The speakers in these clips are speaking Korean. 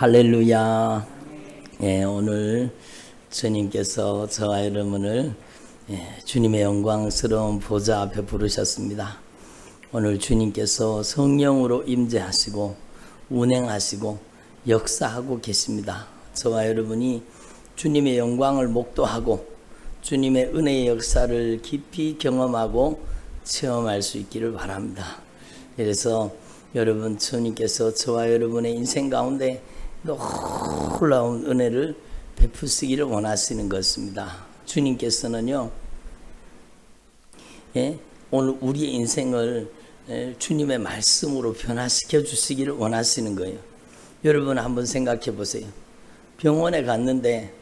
할렐루야. 예, 오늘 주님께서 저와 여러분을 주님의 영광스러운 보좌 앞에 부르셨습니다. 오늘 주님께서 성령으로 임재하시고 운행하시고 역사하고 계십니다. 저와 여러분이 주님의 영광을 목도하고 주님의 은혜의 역사를 깊이 경험하고 체험할 수 있기를 바랍니다. 그래서 여러분, 주님께서 저와 여러분의 인생 가운데 놀라운 은혜를 베푸시기를 원하시는 것입니다. 주님께서는요, 오늘 우리의 인생을 주님의 말씀으로 변화시켜 주시기를 원하시는 거예요. 여러분 한번 생각해 보세요. 병원에 갔는데,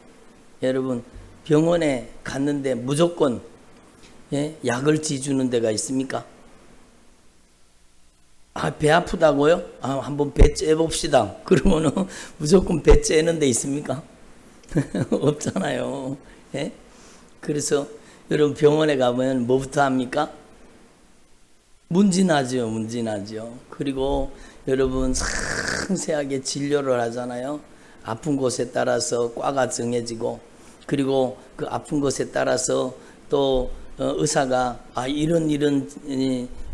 여러분 병원에 갔는데 무조건 약을 지주는 데가 있습니까? 배 아프다고요? 한번 배 째봅시다. 그러면은 무조건 배 째는 데 있습니까? 없잖아요. 그래서 여러분 병원에 가면 뭐부터 합니까? 문진하죠. 문진하죠. 그리고 여러분 상세하게 진료를 하잖아요. 아픈 곳에 따라서 과가 정해지고, 그리고 그 아픈 곳에 따라서 또 의사가 이런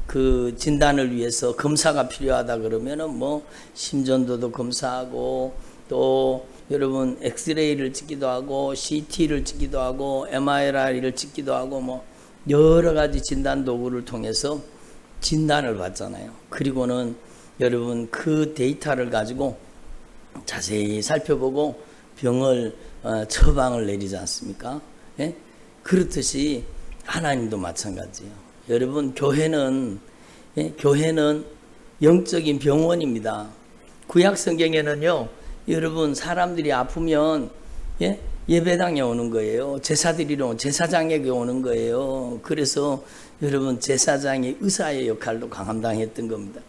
그 진단을 위해서 검사가 필요하다 그러면은 뭐 심전도도 검사하고, 또 여러분 엑스레이를 찍기도 하고 CT를 찍기도 하고 MRI를 찍기도 하고 뭐 여러 가지 진단 도구를 통해서 진단을 받잖아요. 그리고는 여러분 그 데이터를 가지고 자세히 살펴보고 병을 처방을 내리지 않습니까? 그렇듯이 하나님도 마찬가지예요. 여러분 교회는 영적인 병원입니다. 구약 성경에는요, 여러분 사람들이 아프면 예배당에 오는 거예요. 제사장에게 오는 거예요. 그래서 여러분 제사장이 의사의 역할도 감당했던 겁니다.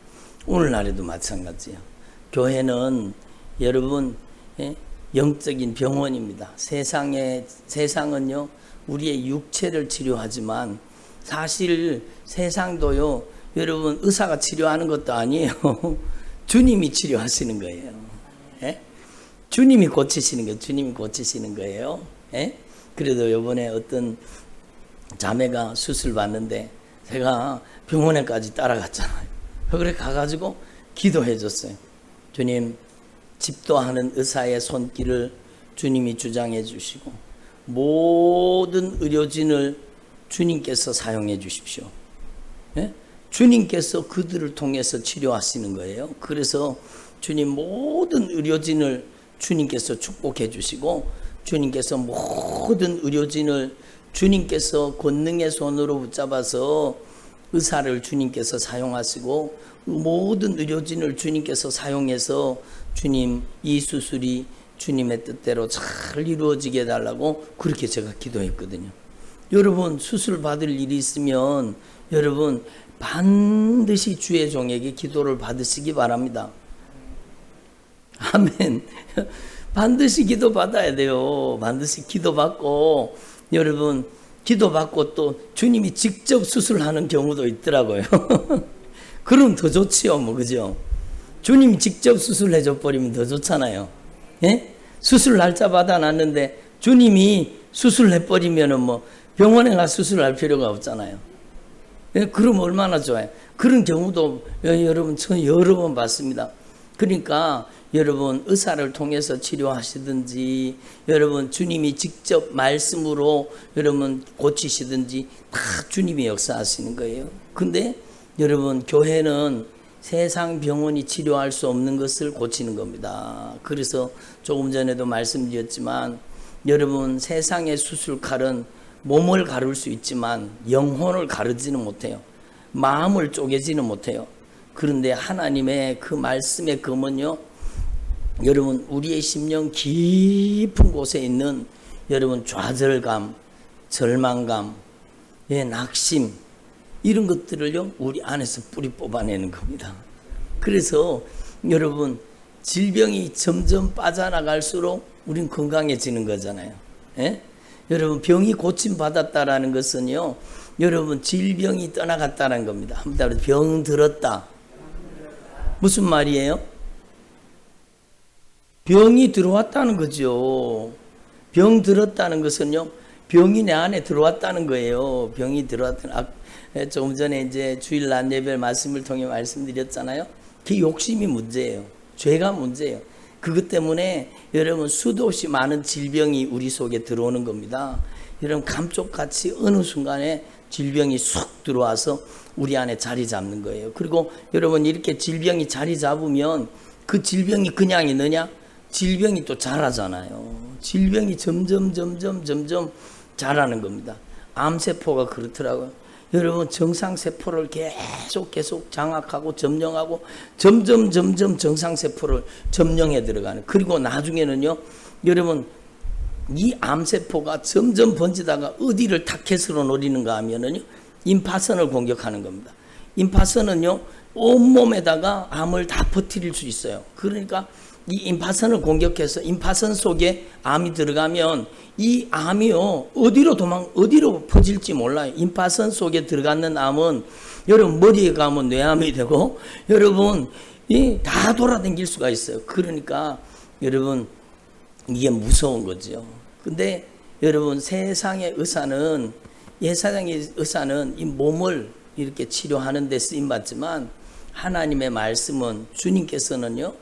오늘날에도 마찬가지예요. 교회는 여러분 영적인 병원입니다. 세상은요 우리의 육체를 치료하지만 사실 세상도요, 여러분 의사가 치료하는 것도 아니에요. 주님이 치료하시는 거예요. 주님이 고치시는 거예요. 주님이 고치시는 거예요. 그래도 이번에 어떤 자매가 수술 받는데 제가 병원에까지 따라갔잖아요. 그래 가가지고 기도해 줬어요. 주님, 집도하는 의사의 손길을 주님이 주장해 주시고 모든 의료진을 주님께서 사용해 주십시오. 주님께서 그들을 통해서 치료하시는 거예요. 그래서 주님 모든 의료진을 주님께서 축복해 주시고, 주님께서 모든 의료진을 주님께서 권능의 손으로 붙잡아서 의사를 주님께서 사용하시고, 모든 의료진을 주님께서 사용해서 주님 이 수술이 주님의 뜻대로 잘 이루어지게 해달라고 그렇게 제가 기도했거든요. 여러분 수술 받을 일이 있으면 여러분 반드시 주의 종에게 기도를 받으시기 바랍니다. 아멘. 반드시 기도 받아야 돼요. 반드시 기도 받고, 여러분 기도 받고 또 주님이 직접 수술하는 경우도 있더라고요. 그럼 더 좋지요, 뭐, 그죠? 주님이 직접 수술해 줘 버리면 더 좋잖아요. 수술 날짜 받아놨는데 주님이 수술해 버리면은 뭐 병원에 가서 수술할 필요가 없잖아요. 그럼 얼마나 좋아요. 그런 경우도 여러분 저 여러 번 봤습니다. 그러니까 여러분 의사를 통해서 치료하시든지, 여러분 주님이 직접 말씀으로 여러분 고치시든지 다 주님이 역사하시는 거예요. 근데 여러분 교회는 세상 병원이 치료할 수 없는 것을 고치는 겁니다. 그래서 조금 전에도 말씀드렸지만 여러분 세상의 수술칼은 몸을 가를 수 있지만 영혼을 가르지는 못해요. 마음을 쪼개지는 못해요. 그런데 하나님의 그 말씀의 검은요, 여러분 우리의 심령 깊은 곳에 있는 여러분 좌절감, 절망감, 낙심, 이런 것들을요 우리 안에서 뿌리 뽑아내는 겁니다. 그래서 여러분 질병이 점점 빠져나갈수록 우린 건강해지는 거잖아요. 여러분 병이 고침받았다라는 것은요, 여러분 질병이 떠나갔다는 겁니다. 한번 병 들었다. 무슨 말이에요? 병이 들어왔다는 거죠. 병 들었다는 것은요, 병이 내 안에 들어왔다는 거예요. 병이 들어왔다는, 조금 전에 이제 주일 낮 예배 말씀을 통해 말씀드렸잖아요. 그 욕심이 문제예요. 죄가 문제예요. 그것 때문에 여러분 수도 없이 많은 질병이 우리 속에 들어오는 겁니다. 여러분 감쪽같이 어느 순간에 질병이 쑥 들어와서 우리 안에 자리 잡는 거예요. 그리고 여러분 이렇게 질병이 자리 잡으면 그 질병이 그냥 있느냐? 질병이 또 자라잖아요. 질병이 점점 자라는 겁니다. 암세포가 그렇더라고요. 여러분 정상세포를 계속 장악하고 점령하고 점점 정상세포를 점령해 들어가는. 그리고 나중에는요, 여러분 이 암세포가 점점 번지다가 어디를 타켓으로 노리는가 하면은요, 임파선을 공격하는 겁니다. 임파선은요, 온몸에다가 암을 다 퍼뜨릴 수 있어요. 그러니까 이 임파선을 공격해서 임파선 속에 암이 들어가면 이 암이요, 어디로 퍼질지 몰라요. 임파선 속에 들어가는 암은 여러분 머리에 가면 뇌암이 되고 여러분 다 돌아다닐 수가 있어요. 그러니까 여러분 이게 무서운 거죠. 근데 여러분 세상의 의사는 이 몸을 이렇게 치료하는 데 쓰임 받지만 하나님의 말씀은 주님께서는요,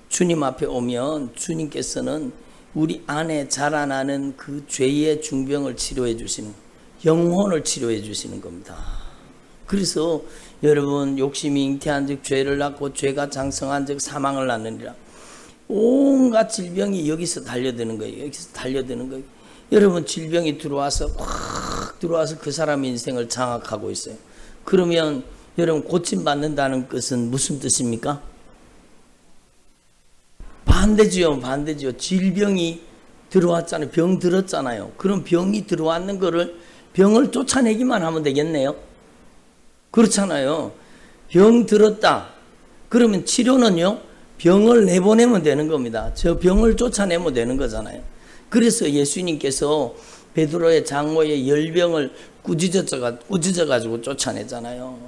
주님 앞에 오면 주님께서는 우리 안에 자라나는 그 죄의 중병을 치료해 주시는, 영혼을 치료해 주시는 겁니다. 그래서 여러분 욕심이 잉태한 즉 죄를 낳고 죄가 장성한 즉 사망을 낳느니라. 온갖 질병이 여기서 달려드는 거예요. 여기서 달려드는 거예요. 여러분 질병이 들어와서 확 들어와서 그 사람의 인생을 장악하고 있어요. 그러면 여러분 고침받는다는 것은 무슨 뜻입니까? 반대지요. 질병이 들어왔잖아요. 병 들었잖아요. 그럼 병이 들어왔는 거를 병을 쫓아내기만 하면 되겠네요. 그렇잖아요. 병 들었다. 그러면 치료는요, 병을 내보내면 되는 겁니다. 저 병을 쫓아내면 되는 거잖아요. 그래서 예수님께서 베드로의 장모의 열병을 꾸짖어가지고 쫓아내잖아요.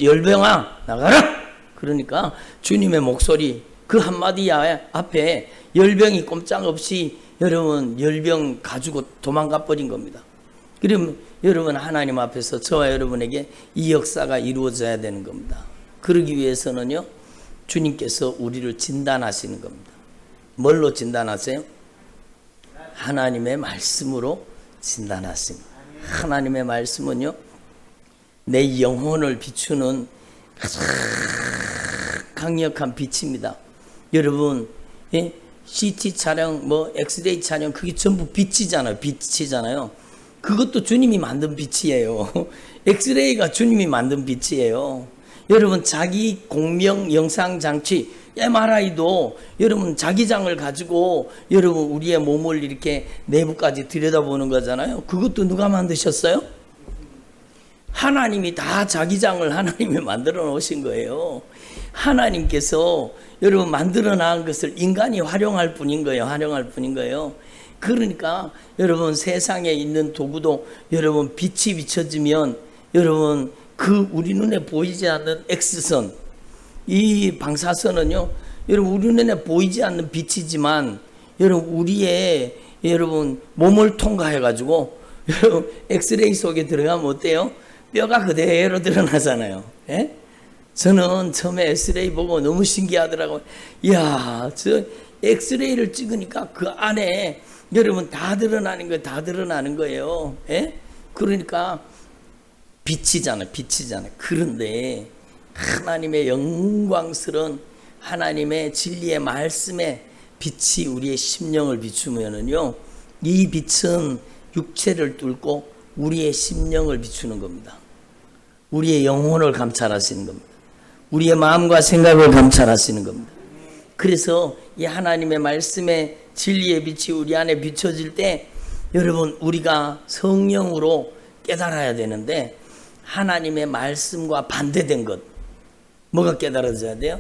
열병아 나가라. 그러니까 주님의 목소리 그 한마디 앞에 열병이 꼼짝없이 여러분 열병 가지고 도망가 버린 겁니다. 그러면 여러분 하나님 앞에서 저와 여러분에게 이 역사가 이루어져야 되는 겁니다. 그러기 위해서는요, 주님께서 우리를 진단하시는 겁니다. 뭘로 진단하세요? 하나님의 말씀으로 진단하십니다. 하나님의 말씀은요, 내 영혼을 비추는 가장 강력한 빛입니다. 여러분, CT 촬영, 엑스레이 촬영, 그게 전부 빛이잖아요. 그것도 주님이 만든 빛이에요. 엑스레이가 주님이 만든 빛이에요. 여러분, 자기 공명 영상 장치, MRI도 여러분 자기장을 가지고 여러분 우리의 몸을 이렇게 내부까지 들여다보는 거잖아요. 그것도 누가 만드셨어요? 하나님이 다 자기장을 하나님이 만들어 놓으신 거예요. 하나님께서 여러분 만들어 놓은 것을 인간이 활용할 뿐인 거예요. 그러니까 여러분 세상에 있는 도구도 여러분 빛이 비춰지면 여러분 그 우리 눈에 보이지 않는 X선, 이 방사선은요, 여러분 우리 눈에 보이지 않는 빛이지만 여러분 우리의 여러분 몸을 통과해 가지고 여러분 엑스레이 속에 들어가면 어때요? 뼈가 그대로 드러나잖아요. 예? 저는 처음에 엑스레이 보고 너무 신기하더라고요. 이야, 저 엑스레이를 찍으니까 그 안에 여러분 다 드러나는 거예요. 예? 그러니까 빛이잖아요. 그런데 하나님의 영광스러운 하나님의 진리의 말씀에 빛이 우리의 심령을 비추면은요, 이 빛은 육체를 뚫고 우리의 심령을 비추는 겁니다. 우리의 영혼을 감찰하시는 겁니다. 우리의 마음과 생각을 감찰하시는 겁니다. 그래서 이 하나님의 말씀의 진리의 빛이 우리 안에 비춰질 때 여러분 우리가 성령으로 깨달아야 되는데, 하나님의 말씀과 반대된 것, 뭐가 깨달아져야 돼요?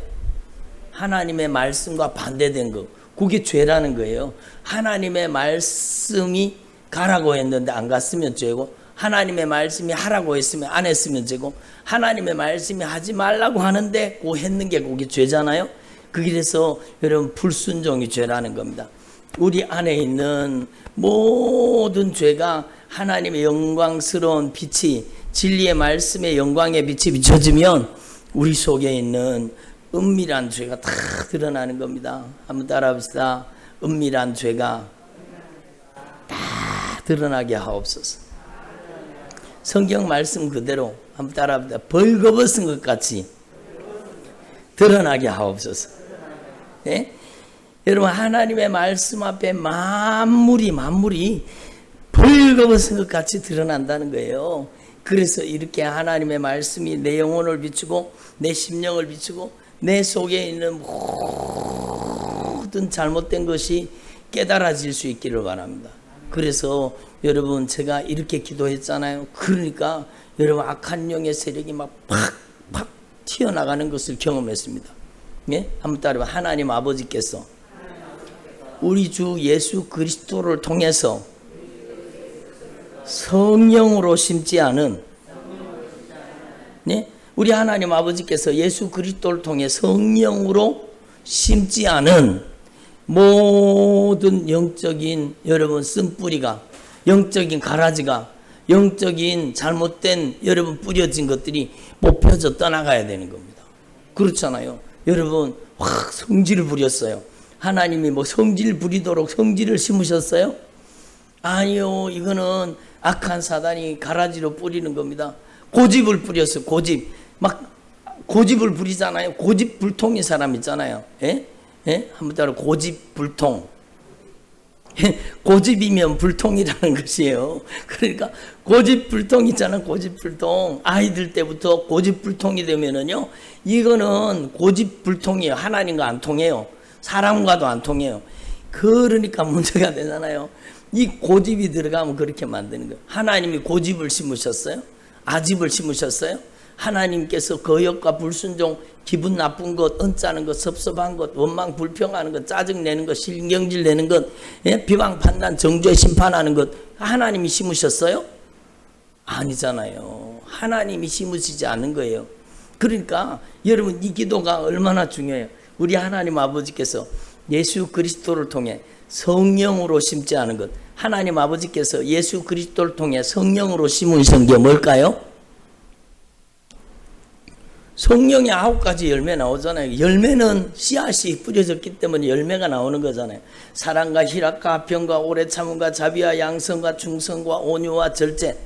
하나님의 말씀과 반대된 것, 그게 죄라는 거예요. 하나님의 말씀이 가라고 했는데 안 갔으면 죄고, 하나님의 말씀이 하라고 했으면 안 했으면 죄고, 하나님의 말씀이 하지 말라고 하는데 그 했는 게 그게 죄잖아요. 그래서 여러분 불순종이 죄라는 겁니다. 우리 안에 있는 모든 죄가 하나님의 영광스러운 빛이 진리의 말씀의 영광의 빛이 비춰지면 우리 속에 있는 은밀한 죄가 다 드러나는 겁니다. 한번 따라합시다. 은밀한 죄가 다 드러나게 하옵소서. 성경 말씀 그대로 한번 따라합시다. 벌거벗은 것 같이 드러나게 하옵소서. 예? 여러분 하나님의 말씀 앞에 만물이 벌거벗은 것 같이 드러난다는 거예요. 그래서 이렇게 하나님의 말씀이 내 영혼을 비추고 내 심령을 비추고 내 속에 있는 모든 잘못된 것이 깨달아질 수 있기를 바랍니다. 그래서 여러분 제가 이렇게 기도했잖아요. 그러니까 여러분 악한 영의 세력이 막 팍팍 튀어나가는 것을 경험했습니다. 예? 한번 따라해. 하나님 아버지께서 우리 주 예수 그리스도를 통해서 성령으로 심지 않은, 네? 우리 하나님 아버지께서 예수 그리스도를 통해 성령으로 심지 않은 모든 영적인 여러분 쓴뿌리가, 영적인 가라지가, 영적인 잘못된 여러분 뿌려진 것들이 뽑혀져 떠나가야 되는 겁니다. 그렇잖아요. 여러분 확 성질을 부렸어요. 하나님이 뭐 성질 부리도록 성질을 심으셨어요? 아니요. 이거는 악한 사단이 가라지로 뿌리는 겁니다. 고집을 뿌렸어요. 고집. 막 고집을 부리잖아요. 고집불통인 사람 있잖아요. 예? 예? 한번 따라 고집불통. 고집이면 불통이라는 것이에요. 그러니까 고집불통 있잖아. 고집불통. 아이들 때부터 고집불통이 되면은요, 이거는 고집불통이에요. 하나님과 안 통해요. 사람과도 안 통해요. 그러니까 문제가 되잖아요. 이 고집이 들어가면 그렇게 만드는 거예요. 하나님이 고집을 심으셨어요? 아집을 심으셨어요? 하나님께서 거역과 불순종, 기분 나쁜 것, 언짢은 것, 섭섭한 것, 원망 불평하는 것, 짜증내는 것, 신경질 내는 것, 예? 비방 판단 정죄 심판하는 것 하나님이 심으셨어요? 아니잖아요. 하나님이 심으시지 않은 거예요. 그러니까 여러분 이 기도가 얼마나 중요해요. 우리 하나님 아버지께서 예수 그리스도를 통해 성령으로 심지 않은 것, 하나님 아버지께서 예수 그리스도를 통해 성령으로 심으신 게 뭘까요? 성령의 9가지 열매 나오잖아요. 열매는 씨앗이 뿌려졌기 때문에 열매가 나오는 거잖아요. 사랑과 희락과 화평과 오래 참음과 자비와 양성과 충성과 온유와 절제,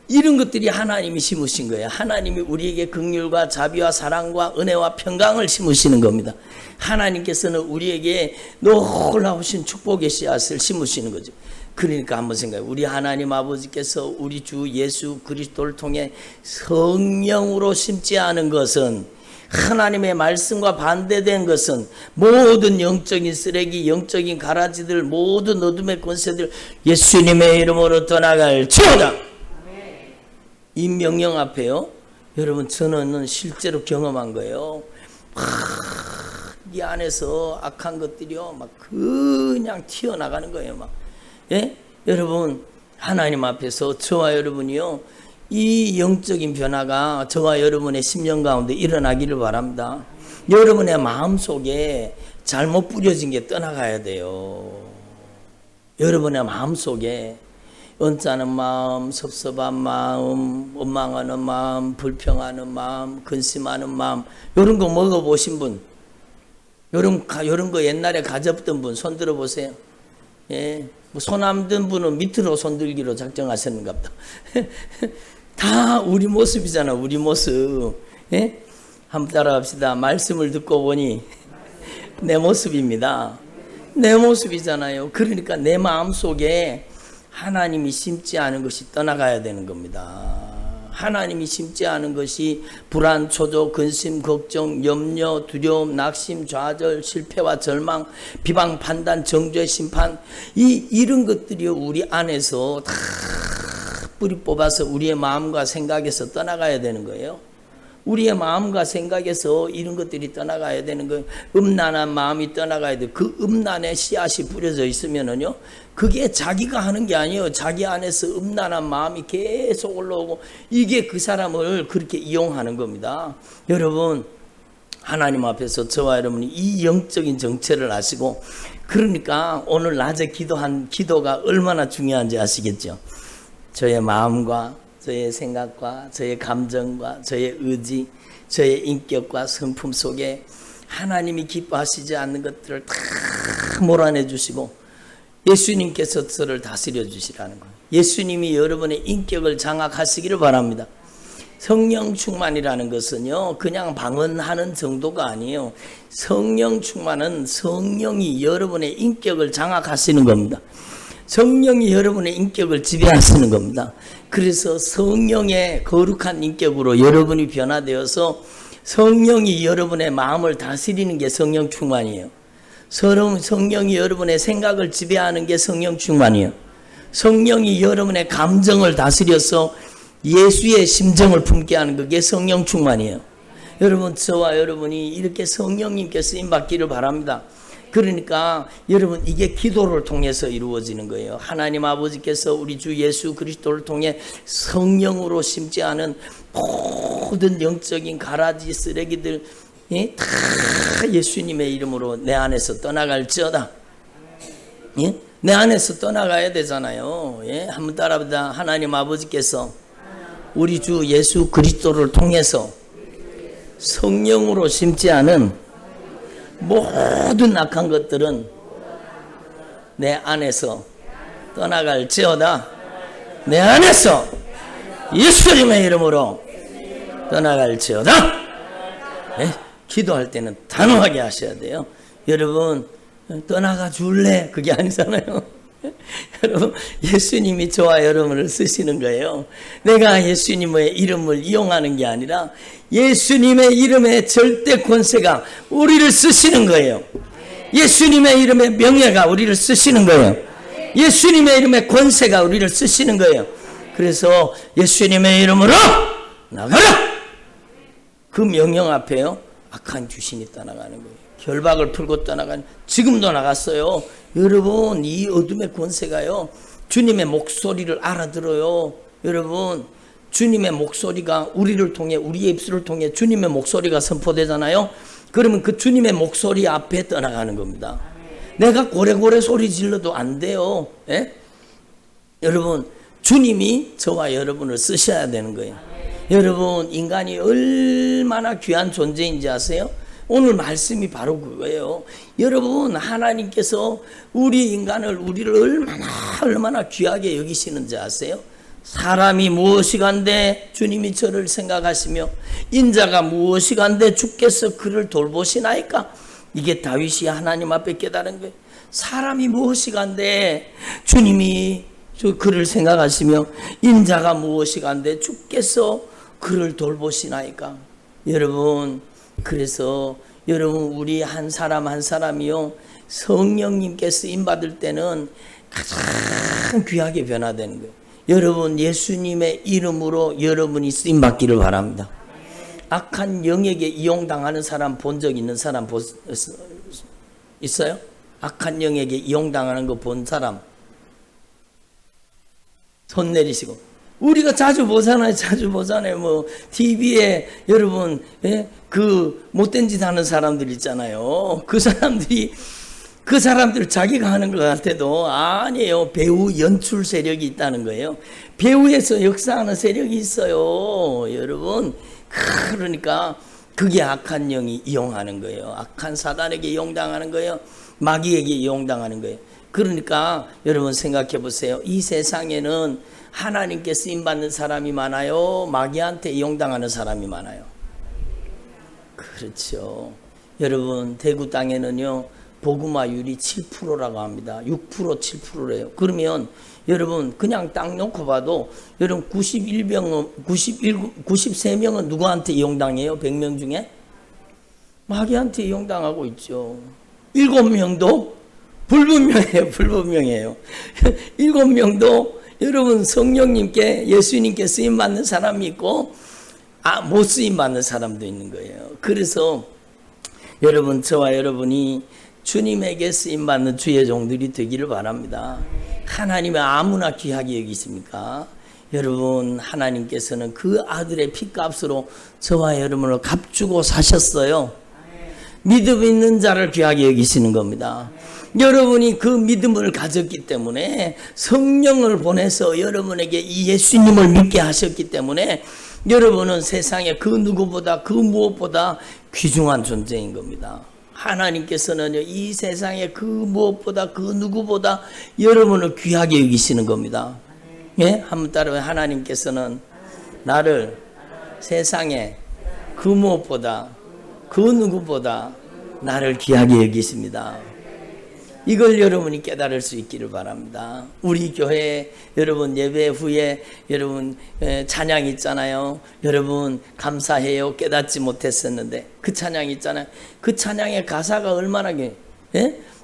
이런 것들이 하나님이 심으신 거예요. 하나님이 우리에게 긍휼과 자비와 사랑과 은혜와 평강을 심으시는 겁니다. 하나님께서는 우리에게 놀라우신 축복의 씨앗을 심으시는 거죠. 그러니까 한번 생각해요. 우리 하나님 아버지께서 우리 주 예수 그리스도를 통해 성령으로 심지 않은 것은, 하나님의 말씀과 반대된 것은 모든 영적인 쓰레기, 영적인 가라지들, 모든 어둠의 권세들 예수님의 이름으로 떠나갈지어다. 이 명령 앞에요, 여러분 저는 실제로 경험한 거예요. 이 안에서 악한 것들이요 막 그냥 튀어나가는 거예요. 막, 예? 여러분 하나님 앞에서 저와 여러분이요, 이 영적인 변화가 저와 여러분의 심령 가운데 일어나기를 바랍니다. 여러분의 마음속에 잘못 뿌려진 게 떠나가야 돼요. 여러분의 마음속에 언짢은 마음, 섭섭한 마음, 원망하는 마음, 불평하는 마음, 근심하는 마음, 이런 거 먹어보신 분, 이런 거 옛날에 가졌던 분 손 들어보세요. 예, 뭐 손 안 든 분은 밑으로 손 들기로 작정하셨는가 보다. 다 우리 모습이잖아, 우리 모습. 예? 한번 따라합시다. 말씀을 듣고 보니 내 모습입니다. 내 모습이잖아요. 그러니까 내 마음속에 하나님이 심지 않은 것이 떠나가야 되는 겁니다. 하나님이 심지 않은 것이 불안, 초조, 근심, 걱정, 염려, 두려움, 낙심, 좌절, 실패와 절망, 비방, 판단, 정죄, 심판, 이런 것들이 우리 안에서 다 뿌리 뽑아서 우리의 마음과 생각에서 떠나가야 되는 거예요. 우리의 마음과 생각에서 이런 것들이 떠나가야 되는 거예요. 음란한 마음이 떠나가야 돼요. 그 음란의 씨앗이 뿌려져 있으면은요, 그게 자기가 하는 게 아니에요. 자기 안에서 음란한 마음이 계속 올라오고, 이게 그 사람을 그렇게 이용하는 겁니다. 여러분, 하나님 앞에서 저와 여러분이 이 영적인 정체를 아시고, 그러니까 오늘 낮에 기도한 기도가 얼마나 중요한지 아시겠죠? 저의 마음과 저의 생각과 저의 감정과 저의 의지, 저의 인격과 성품 속에 하나님이 기뻐하시지 않는 것들을 다 몰아내 주시고 예수님께서 저를 다스려 주시라는 거예요. 예수님이 여러분의 인격을 장악하시기를 바랍니다. 성령 충만이라는 것은요, 그냥 방언하는 정도가 아니에요. 성령 충만은 성령이 여러분의 인격을 장악하시는 겁니다. 성령이 여러분의 인격을 지배하시는 겁니다. 그래서 성령의 거룩한 인격으로 여러분이 변화되어서 성령이 여러분의 마음을 다스리는 게 성령 충만이에요. 성령이 여러분의 생각을 지배하는 게 성령 충만이에요. 성령이 여러분의 감정을 다스려서 예수의 심정을 품게 하는 그게 성령 충만이에요. 여러분, 저와 여러분이 이렇게 성령님께 쓰임받기를 바랍니다. 그러니까 여러분, 이게 기도를 통해서 이루어지는 거예요. 하나님 아버지께서 우리 주 예수 그리스도를 통해 성령으로 심지 않은 모든 영적인 가라지 쓰레기들 다 예수님의 이름으로 내 안에서 떠나갈지어다. 내 안에서 떠나가야 되잖아요. 한번 따라합니다. 하나님 아버지께서 우리 주 예수 그리스도를 통해서 성령으로 심지 않은 모든 악한 것들은 내 안에서 떠나갈지어다. 내 안에서 예수님의 이름으로 떠나갈지어다. 기도할 때는 단호하게 하셔야 돼요. 여러분, 떠나가 줄래? 그게 아니잖아요. 여러분, 예수님이 저와 여러분을 쓰시는 거예요. 내가 예수님의 이름을 이용하는 게 아니라 예수님의 이름의 절대 권세가 우리를 쓰시는 거예요. 예수님의 이름의 명예가 우리를 쓰시는 거예요. 예수님의 이름의 권세가 우리를 쓰시는 거예요. 그래서 예수님의 이름으로 나가라! 그 명령 앞에요, 악한 귀신이 떠나가는 거예요. 결박을 풀고 떠나가는, 지금도 나갔어요. 여러분, 이 어둠의 권세가요, 주님의 목소리를 알아들어요. 여러분, 주님의 목소리가 우리를 통해, 우리의 입술을 통해 주님의 목소리가 선포되잖아요. 그러면 그 주님의 목소리 앞에 떠나가는 겁니다. 내가 고래고래 소리 질러도 안 돼요. 여러분, 주님이 저와 여러분을 쓰셔야 되는 거예요. 여러분, 인간이 얼마나 귀한 존재인지 아세요? 오늘 말씀이 바로 그거예요. 여러분, 하나님께서 우리를 얼마나 귀하게 여기시는지 아세요? 사람이 무엇이간데 주님이 저를 생각하시며 인자가 무엇이간데 주께서 그를 돌보시나이까? 이게 다윗이 하나님 앞에 깨달은 거예요. 사람이 무엇이간데 주님이 그를 생각하시며 인자가 무엇이간데 주께서 그를 돌보시나이까? 여러분, 그래서 여러분, 우리 한 사람 한 사람이요, 성령님께 쓰임받을 때는 가장 귀하게 변화되는 거예요. 여러분, 예수님의 이름으로 여러분이 쓰임받기를 바랍니다. 악한 영에게 이용당하는 사람 본 적 있는 사람 있어요? 악한 영에게 이용당하는 거 본 사람 손 내리시고. 우리가 자주 보잖아요. 뭐 TV에 여러분, 그 못된 짓 하는 사람들 있잖아요. 그 사람들 자기가 하는 것 같아도 아니에요. 배우 연출 세력이 있다는 거예요. 배우에서 역사하는 세력이 있어요. 여러분, 그러니까 그게 악한 영이 이용하는 거예요. 악한 사단에게 이용당하는 거예요. 마귀에게 이용당하는 거예요. 그러니까 여러분, 생각해 보세요. 이 세상에는 하나님께 쓰임받는 사람이 많아요? 마귀한테 이용당하는 사람이 많아요? 그렇죠. 여러분, 대구 땅에는요, 복음화율이 7%라고 합니다. 6%, 7%래요. 그러면 여러분, 그냥 딱 놓고 봐도 여러분 93명은 누구한테 이용당해요? 100명 중에? 마귀한테 이용당하고 있죠. 7명도 불분명해요. 7명도 여러분, 성령님께, 예수님께 쓰임받는 사람이 있고 못 쓰임받는 사람도 있는 거예요. 그래서 여러분, 저와 여러분이 주님에게 쓰임받는 주의 종들이 되기를 바랍니다. 하나님이 아무나 귀하게 여기십니까? 여러분, 하나님께서는 그 아들의 피값으로 저와 여러분을 값주고 사셨어요. 믿음 있는 자를 귀하게 여기시는 겁니다. 여러분이 그 믿음을 가졌기 때문에 성령을 보내서 여러분에게 이 예수님을 믿게 하셨기 때문에 여러분은 세상에 그 누구보다 그 무엇보다 귀중한 존재인 겁니다. 하나님께서는 이 세상에 그 무엇보다 그 누구보다 여러분을 귀하게 여기시는 겁니다. 예? 한번 따라해. 하나님께서는 나를 세상에 그 무엇보다 그 누구보다 나를 귀하게 여기십니다. 이걸 여러분이 깨달을 수 있기를 바랍니다. 우리 교회 여러분 예배 후에 여러분 찬양 있잖아요. 여러분 감사해요. 깨닫지 못했었는데 그 찬양 있잖아요. 그 찬양의 가사가 얼마나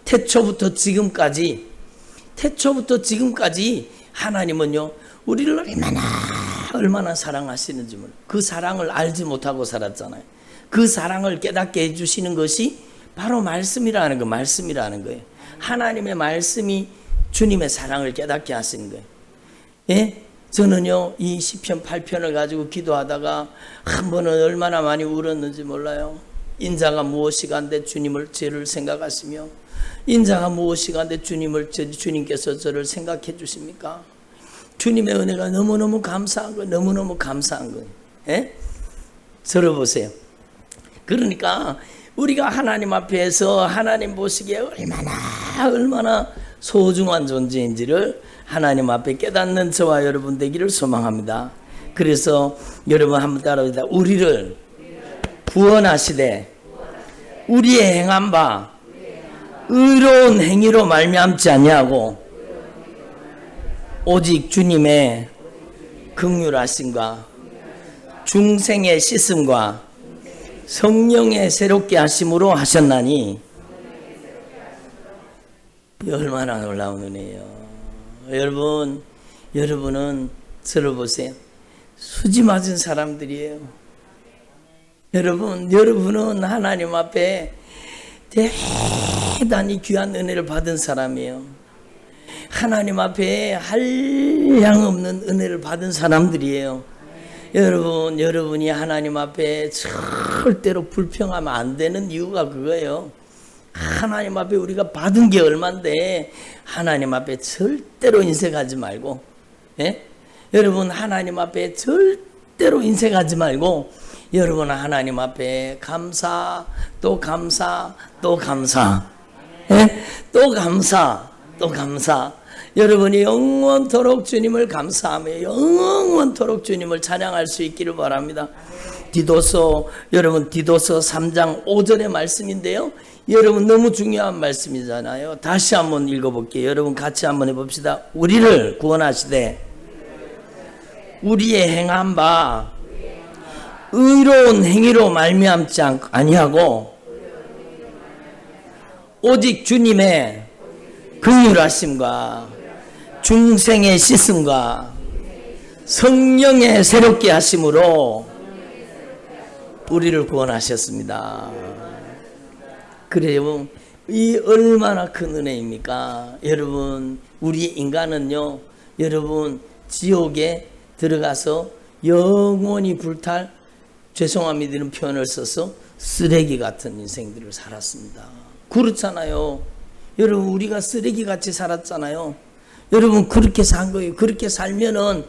태초부터 지금까지 하나님은요 우리를 얼마나 사랑하시는지 몰라요. 그 사랑을 알지 못하고 살았잖아요. 그 사랑을 깨닫게 해주시는 것이 바로 말씀이라는 거예요. 하나님의 말씀이 주님의 사랑을 깨닫게 하시는 거예요. 예? 저는요 이 시편 8편을 가지고 기도하다가 한 번은 얼마나 많이 울었는지 몰라요. 인자가 무엇이간데 주님을 죄를 생각하시며 인자가 무엇이간데 주님께서 저를 생각해 주십니까? 주님의 은혜가 너무너무 감사한 거예요. 너무너무 감사한 거예요. 예? 들어보세요. 그러니까 우리가 하나님 앞에서 하나님 보시기에 얼마나 소중한 존재인지를 하나님 앞에 깨닫는 저와 여러분 되기를 소망합니다. 그래서 여러분 한번 따라합니다. 우리를 구원하시되 우리의 행한 바 의로운 행위로 말미암지 아니하고 오직 주님의 긍휼하심과 중생의 씻음과 성령의 새롭게 하심으로 하셨나니 얼마나 놀라운 은혜예요. 여러분은 들어보세요. 수지 맞은 사람들이에요. 여러분은 하나님 앞에 대단히 귀한 은혜를 받은 사람이에요. 하나님 앞에 한량없는 은혜를 받은 사람들이에요. 여러분이 하나님 앞에 절대로 불평하면 안 되는 이유가 그거예요. 하나님 앞에 우리가 받은 게 얼만데 하나님 앞에 절대로 인색하지 말고, 예? 여러분 하나님 앞에 절대로 인색하지 말고 여러분 하나님 앞에 감사 또 감사 또 감사, 예? 또 감사 또 감사. 여러분이 영원토록 주님을 감사하며 영원토록 주님을 찬양할 수 있기를 바랍니다. 여러분 디도서 3장 5절의 말씀인데요. 여러분 너무 중요한 말씀이잖아요. 다시 한번 읽어볼게요. 여러분 같이 한번 해봅시다. 우리를 구원하시되 우리의 행한 바 의로운 행위로 말미암지 아니하고 오직 주님의 긍휼하심과 중생의 씻음과 성령의 새롭게 하심으로 우리를 구원하셨습니다. 그래요. 이 얼마나 큰 은혜입니까? 여러분 우리 인간은요 여러분 지옥에 들어가서 영원히 불탈, 죄송합니다 이런 표현을 써서 쓰레기 같은 인생들을 살았습니다. 그렇잖아요. 여러분 우리가 쓰레기같이 살았잖아요. 여러분 그렇게 산 거예요. 그렇게 살면은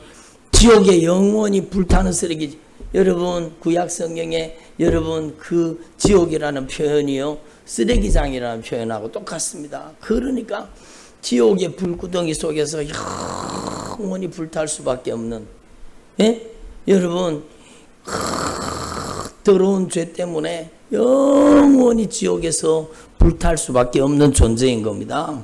지옥에 영원히 불타는 쓰레기. 여러분 구약 성경에 여러분 그 지옥이라는 표현이요 쓰레기장이라는 표현하고 똑같습니다. 그러니까 지옥의 불구덩이 속에서 영원히 불탈 수밖에 없는, 예? 여러분 더러운 죄 때문에 영원히 지옥에서 불탈 수밖에 없는 존재인 겁니다.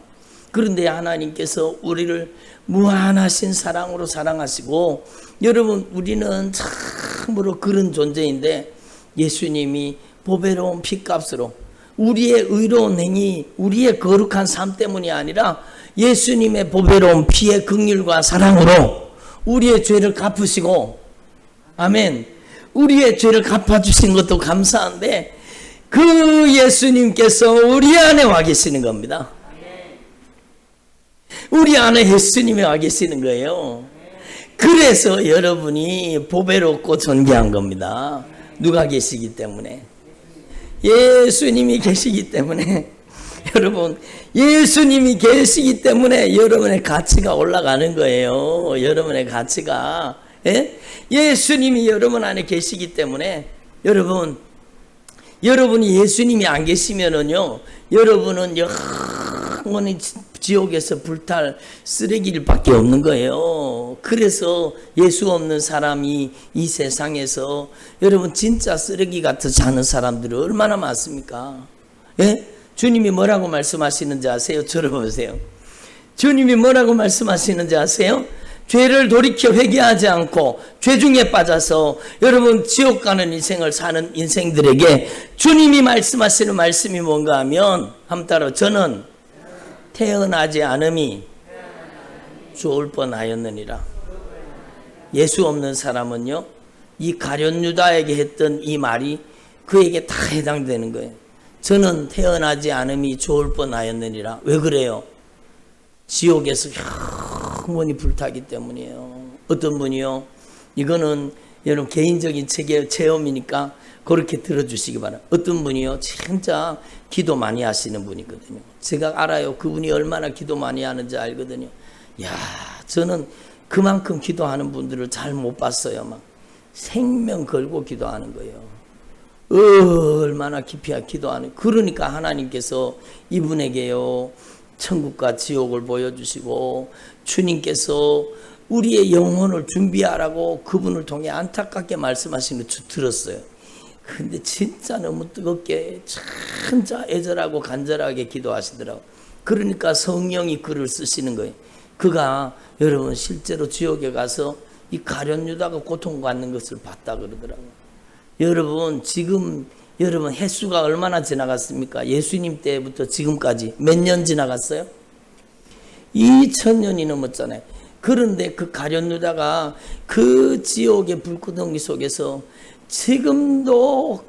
그런데 하나님께서 우리를 무한하신 사랑으로 사랑하시고 여러분 우리는 참으로 그런 존재인데 예수님이 보배로운 피값으로 우리의 의로운 행위, 우리의 거룩한 삶 때문이 아니라 예수님의 보배로운 피의 긍휼과 사랑으로 우리의 죄를 갚으시고, 아멘, 우리의 죄를 갚아주신 것도 감사한데 그 예수님께서 우리 안에 와 계시는 겁니다. 우리 안에 예수님이 와 계시는 거예요. 그래서 여러분이 보배롭고 존귀한 겁니다. 누가 계시기 때문에. 예수님이 계시기 때문에 여러분, 예수님이 계시기 때문에 여러분의 가치가 올라가는 거예요. 여러분의 가치가. 예? 예수님이 여러분 안에 계시기 때문에 여러분이 예수님이 안 계시면은요, 여러분은 영원히 지옥에서 불탈 쓰레기일밖에 없는 거예요. 그래서 예수 없는 사람이 이 세상에서 여러분 진짜 쓰레기 같은 사는 사람들이 얼마나 많습니까? 예? 주님이 뭐라고 말씀하시는지 아세요? 들어보세요. 주님이 뭐라고 말씀하시는지 아세요? 죄를 돌이켜 회개하지 않고 죄 중에 빠져서 여러분 지옥 가는 인생을 사는 인생들에게 주님이 말씀하시는 말씀이 뭔가 하면 한번 따라, 저는 태어나지 않음이 좋을 뻔하였느니라. 예수 없는 사람은요, 이 가룟 유다에게 했던 이 말이 그에게 다 해당되는 거예요. 저는 태어나지 않음이 좋을 뻔하였느니라. 왜 그래요? 지옥에서 영원히 불타기 때문이에요. 어떤 분이요, 이거는 여러분 개인적인 체험이니까 그렇게 들어주시기 바랍니다. 어떤 분이요, 진짜 기도 많이 하시는 분이거든요. 제가 알아요. 그분이 얼마나 기도 많이 하는지 알거든요. 야, 저는 그만큼 기도하는 분들을 잘 못 봤어요. 막 생명 걸고 기도하는 거예요. 얼마나 깊이 기도하는. 그러니까 하나님께서 이분에게요, 천국과 지옥을 보여주시고 주님께서 우리의 영혼을 준비하라고 그분을 통해 안타깝게 말씀하시는 걸 들었어요. 근데 진짜 너무 뜨겁게 진짜 애절하고 간절하게 기도하시더라고요. 그러니까 성령이 글을 쓰시는 거예요. 그가 여러분 실제로 지옥에 가서 이 가룟 유다가 고통받는 것을 봤다 그러더라고요. 여러분 지금 여러분 횟수가 얼마나 지나갔습니까? 예수님 때부터 지금까지 몇 년 지나갔어요? 2000년이 넘었잖아요. 그런데 그 가룟 유다가 그 지옥의 불구덩이 속에서 지금도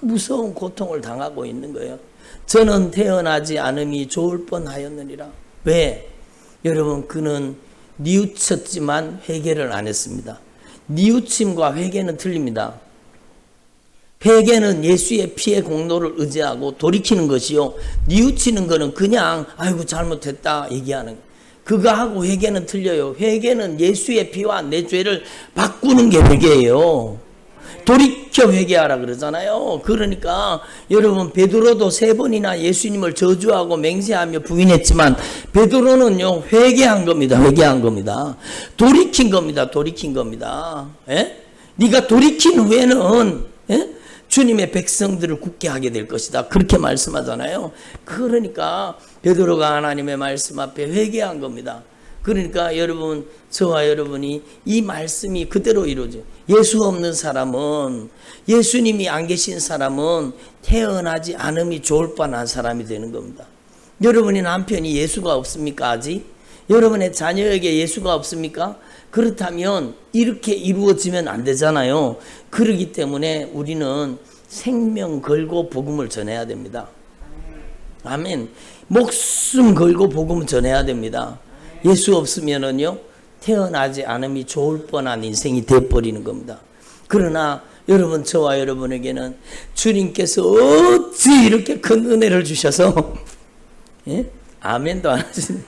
무서운 고통을 당하고 있는 거예요. 저는 태어나지 않음이 좋을 뻔하였느니라. 왜? 여러분, 그는 뉘우쳤지만 회개를 안 했습니다. 뉘우침과 회개는 틀립니다. 회개는 예수의 피의 공로를 의지하고 돌이키는 것이요, 뉘우치는 것은 그냥 아이고 잘못했다 얘기하는 거예요. 그거하고 회개는 틀려요. 회개는 예수의 피와 내 죄를 바꾸는 게 회개예요. 돌이켜 회개하라 그러잖아요. 그러니까 여러분 베드로도 3번이나 예수님을 저주하고 맹세하며 부인했지만 베드로는요 회개한 겁니다. 회개한 겁니다. 돌이킨 겁니다. 돌이킨 겁니다. 예? 네가 돌이킨 후에는 주님의 백성들을 굳게 하게 될 것이다. 그렇게 말씀하잖아요. 그러니까 베드로가 하나님의 말씀 앞에 회개한 겁니다. 그러니까 여러분, 저와 여러분이 이 말씀이 그대로 이루어져요. 예수 없는 사람은, 예수님이 안 계신 사람은 태어나지 않음이 좋을 뻔한 사람이 되는 겁니다. 여러분의 남편이 예수가 없습니까? 아직? 여러분의 자녀에게 예수가 없습니까? 그렇다면 이렇게 이루어지면 안 되잖아요. 그렇기 때문에 우리는 생명 걸고 복음을 전해야 됩니다. 아멘. 목숨 걸고 복음을 전해야 됩니다. 예수 없으면은요 태어나지 않음이 좋을 뻔한 인생이 되어버리는 겁니다. 그러나 여러분, 저와 여러분에게는 주님께서 어찌 이렇게 큰 은혜를 주셔서 아멘도 안 하시네.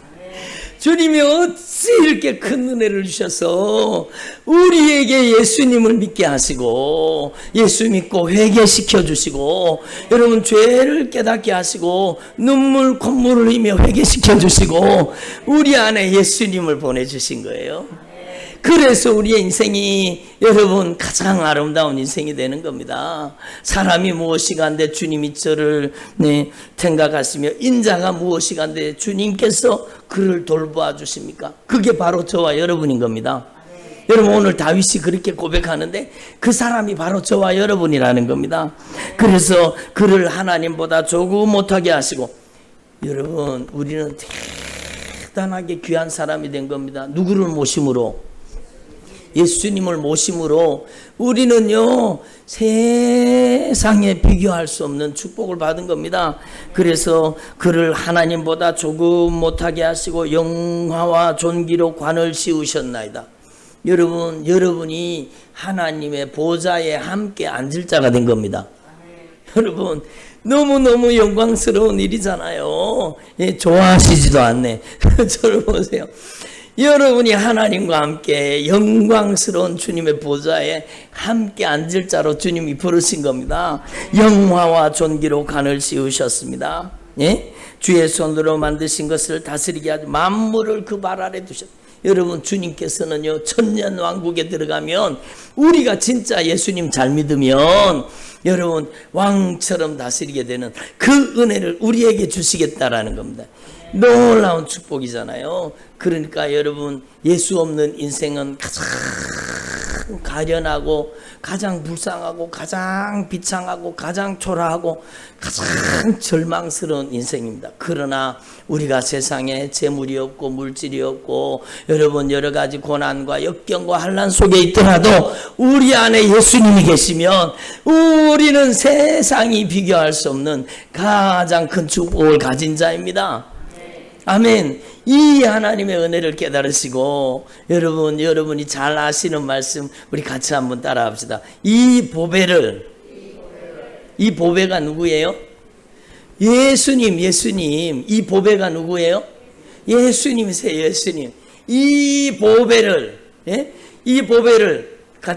주님이 어찌 이렇게 큰 은혜를 주셔서 우리에게 예수님을 믿게 하시고 예수 믿고 회개시켜 주시고 여러분 죄를 깨닫게 하시고 눈물 콧물을 흘리며 회개시켜 주시고 우리 안에 예수님을 보내주신 거예요. 그래서 우리의 인생이 여러분 가장 아름다운 인생이 되는 겁니다. 사람이 무엇이간데 주님이 저를 생각하시며 인자가 무엇이간데 주님께서 그를 돌보아 주십니까? 그게 바로 저와 여러분인 겁니다. 여러분, 오늘 다윗이 그렇게 고백하는데 그 사람이 바로 저와 여러분이라는 겁니다. 그래서 그를 하나님보다 조금 못하게 하시고 여러분, 우리는 대단하게 귀한 사람이 된 겁니다. 누구를 모심으로? 예수님을 모심으로 우리는요 세상에 비교할 수 없는 축복을 받은 겁니다. 그래서 그를 하나님보다 조금 못하게 하시고 영화와 존귀로 관을 씌우셨나이다. 여러분, 여러분이 하나님의 보좌에 함께 앉을 자가 된 겁니다. 여러분 너무너무 영광스러운 일이잖아요. 예, 좋아하시지도 않네. 저를 보세요. 여러분이 하나님과 함께 영광스러운 주님의 보좌에 함께 앉을 자로 주님이 부르신 겁니다. 영화와 존귀로 관을 씌우셨습니다. 예? 주의 손으로 만드신 것을 다스리게 하고 만물을 그 발 아래 두셨다. 여러분 주님께서는요 천년 왕국에 들어가면 우리가 진짜 예수님 잘 믿으면 여러분 왕처럼 다스리게 되는 그 은혜를 우리에게 주시겠다라는 겁니다. 놀라운 축복이잖아요. 그러니까 여러분 예수 없는 인생은 가장 가련하고 가장 불쌍하고 가장 비창하고 가장 초라하고 가장 절망스러운 인생입니다. 그러나 우리가 세상에 재물이 없고 물질이 없고 여러분 여러 가지 고난과 역경과 환난 속에 있더라도 우리 안에 예수님이 계시면 우리는 세상이 비교할 수 없는 가장 큰 축복을 가진 자입니다. 아멘. 이 하나님의 은혜를 깨달으시고 여러분이 잘 아시는 말씀 우리 같이 한번 따라 합시다. 이 보배가 누구예요? 예수님. 이 보배가 누구예요? 예수님이세요. 예수님. 이 보배를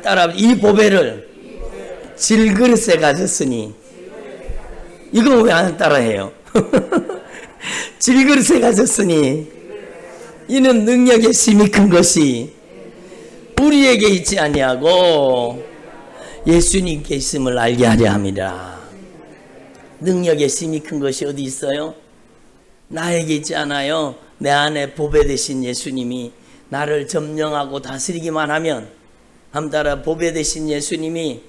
따라 합시다. 이 보배를 질그릇에 가졌으니 이거 왜 안 따라해요? 질그릇에 가졌으니 이는 능력의 힘이 큰 것이 우리에게 있지 아니하고 예수님께 있음을 알게 하려 함이라. 능력의 힘이 큰 것이 어디 있어요? 나에게 있지 않아요. 내 안에 보배 되신 예수님이 나를 점령하고 다스리기만 하면 한번 따라 보배 되신 예수님이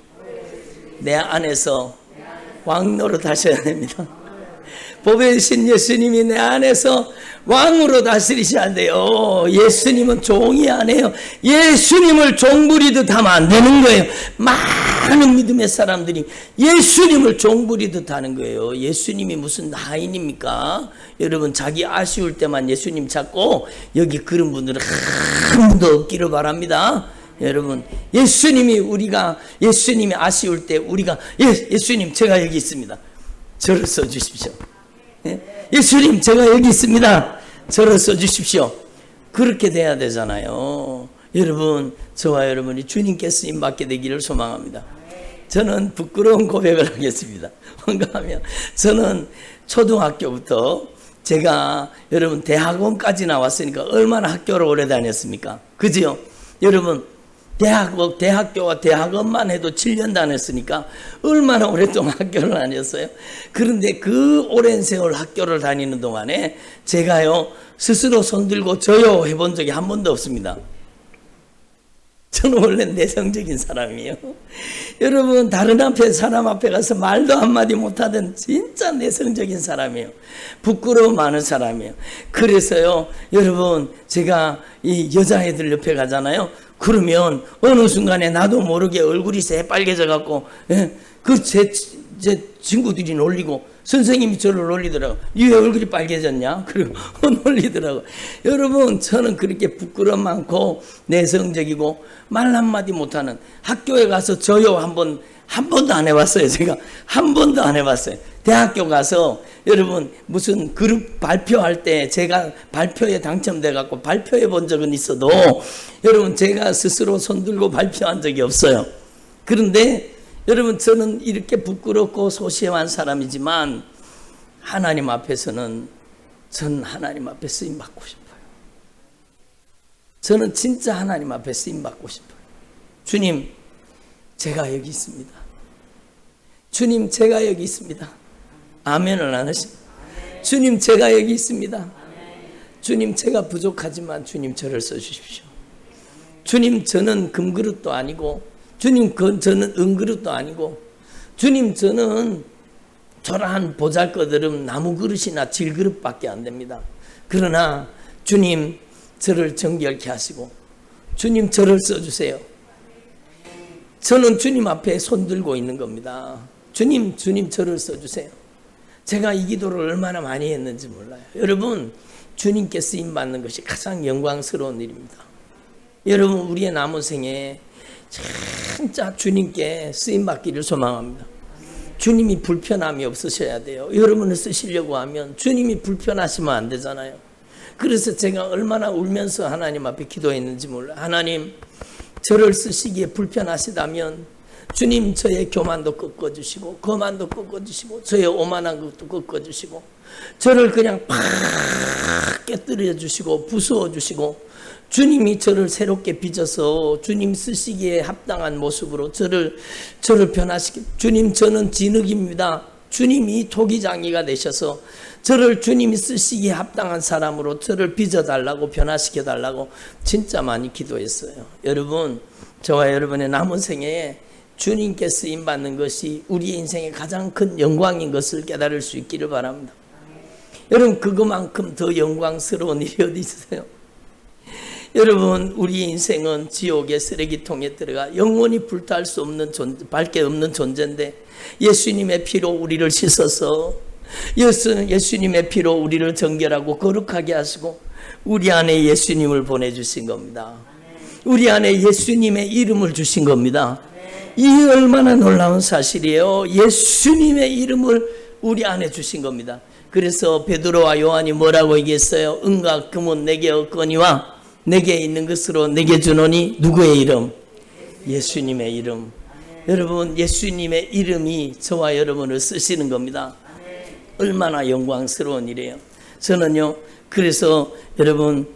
내 안에서 왕노릇 하셔야 됩니다. 보배신 예수님이 내 안에서 왕으로 다스리셔야 돼요. 예수님은 종이 아니에요. 예수님을 종부리듯 하면 안 되는 거예요. 많은 믿음의 사람들이 예수님을 종부리듯 하는 거예요. 예수님이 무슨 하인입니까? 여러분 자기 아쉬울 때만 예수님 찾고 여기 그런 분들은 한 분도 없기를 바랍니다. 여러분 예수님이 아쉬울 때 우리가 예수님 제가 여기 있습니다. 저를 써주십시오. 예수님 제가 여기 있습니다. 저를 써주십시오. 그렇게 돼야 되잖아요. 여러분 저와 여러분이 주님께 쓰임받게 되기를 소망합니다. 저는 부끄러운 고백을 하겠습니다. 뭔가 하면 저는 초등학교부터 제가 여러분 대학원까지 나왔으니까 얼마나 학교를 오래 다녔습니까? 그죠? 여러분 대학교와 대학원만 해도 7년 다녔으니까 얼마나 오랫동안 학교를 다녔어요. 그런데 그 오랜 세월 학교를 다니는 동안에 제가요 스스로 손들고 저요 해본 적이 한 번도 없습니다. 저는 원래 내성적인 사람이에요. 여러분 다른 사람 앞에 가서 말도 한마디 못하던 진짜 내성적인 사람이에요. 부끄러움 많은 사람이에요. 그래서요 여러분 제가 이 여자애들 옆에 가잖아요. 그러면 어느 순간에 나도 모르게 얼굴이 새빨개져 갖고 제 친구들이 놀리고 선생님이 저를 놀리더라고. 니 왜 얼굴이 빨개졌냐? 그리고 놀리더라고. 여러분 저는 그렇게 부끄러움 많고 내성적이고 말 한마디 못하는 학교에 가서 저요 한 번도 안 해봤어요. 제가 한 번도 안 해봤어요. 대학교 가서 여러분 무슨 그룹 발표할 때 제가 발표에 당첨돼 갖고 발표해 본 적은 있어도 여러분 제가 스스로 손들고 발표한 적이 없어요. 그런데 여러분 저는 이렇게 부끄럽고 소심한 사람이지만 하나님 앞에서는 전 하나님 앞에 쓰임 받고 싶어요. 저는 진짜 하나님 앞에 쓰임 받고 싶어요. 주님 제가 여기 있습니다. 주님 제가 여기 있습니다. 아멘을 안 하십니까? 주님 제가 여기 있습니다. 주님 제가 부족하지만 주님 저를 써주십시오. 주님 저는 금그릇도 아니고 주님 저는 은그릇도 아니고 주님 저는 초라한 보잘것없는 나무 그릇이나 질그릇밖에 안 됩니다. 그러나 주님 저를 정결케 하시고 주님 저를 써주세요. 저는 주님 앞에 손들고 있는 겁니다. 주님 저를 써주세요. 제가 이 기도를 얼마나 많이 했는지 몰라요. 여러분 주님께 쓰임받는 것이 가장 영광스러운 일입니다. 여러분 우리의 남은 생에 진짜 주님께 쓰임받기를 소망합니다. 주님이 불편함이 없으셔야 돼요. 여러분을 쓰시려고 하면 주님이 불편하시면 안 되잖아요. 그래서 제가 얼마나 울면서 하나님 앞에 기도했는지 몰라요. 하나님, 저를 쓰시기에 불편하시다면 주님, 저의 교만도 꺾어주시고 거만도 꺾어주시고 저의 오만한 것도 꺾어주시고 저를 그냥 팍 깨뜨려 주시고 부수어 주시고 주님이 저를 새롭게 빚어서 주님 쓰시기에 합당한 모습으로 저를 변화시켜. 주님, 저는 진흙입니다. 주님이 토기장이가 되셔서 저를 주님이 쓰시기에 합당한 사람으로 저를 빚어달라고, 변화시켜달라고 진짜 많이 기도했어요. 여러분, 저와 여러분의 남은 생애에 주님께 쓰임받는 것이 우리의 인생의 가장 큰 영광인 것을 깨달을 수 있기를 바랍니다. 여러분, 그것만큼 더 영광스러운 일이 어디 있어요? 여러분, 우리 인생은 지옥의 쓰레기통에 들어가 영원히 불탈 수 없는 밖에 없는 존재인데 예수님의 피로 우리를 씻어서 예수님의 피로 우리를 정결하고 거룩하게 하시고 우리 안에 예수님을 보내주신 겁니다. 우리 안에 예수님의 이름을 주신 겁니다. 이 얼마나 놀라운 사실이에요. 예수님의 이름을 우리 안에 주신 겁니다. 그래서 베드로와 요한이 뭐라고 얘기했어요? 은과 금은 내게 없거니와 내게 있는 것으로 내게 주노니 누구의 이름? 예수님의 이름. 여러분, 예수님의 이름이 저와 여러분을 쓰시는 겁니다. 얼마나 영광스러운 일이에요. 저는요, 그래서 여러분,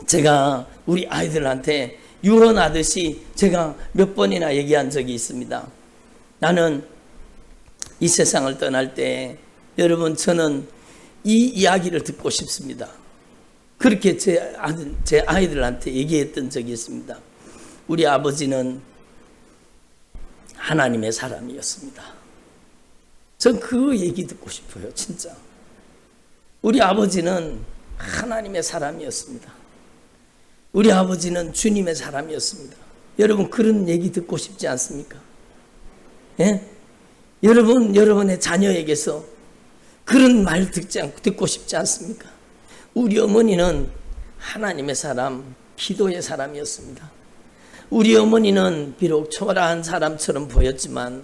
제가 우리 아이들한테 유언하듯이 제가 몇 번이나 얘기한 적이 있습니다. 나는 이 세상을 떠날 때 여러분, 저는 이 이야기를 듣고 싶습니다. 그렇게 제 아이들한테 얘기했던 적이 있습니다. 우리 아버지는 하나님의 사람이었습니다. 전 그 얘기 듣고 싶어요, 진짜. 우리 아버지는 하나님의 사람이었습니다. 우리 아버지는 주님의 사람이었습니다. 여러분, 그런 얘기 듣고 싶지 않습니까? 예? 여러분, 여러분의 자녀에게서 그런 말 듣고 싶지 않습니까? 우리 어머니는 하나님의 사람, 기도의 사람이었습니다. 우리 어머니는 비록 초라한 사람처럼 보였지만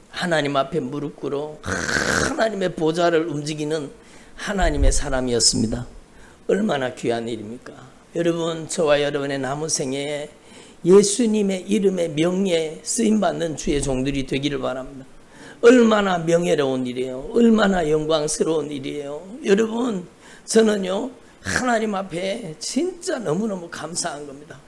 하나님 앞에 무릎 꿇어 하나님의 보좌를 움직이는 하나님의 사람이었습니다. 얼마나 귀한 일입니까? 여러분, 저와 여러분의 남은 생애에 예수님의 이름의 명예에 쓰임받는 주의 종들이 되기를 바랍니다. 얼마나 명예로운 일이에요. 얼마나 영광스러운 일이에요. 여러분, 저는요, 하나님 앞에 진짜 너무너무 감사한 겁니다.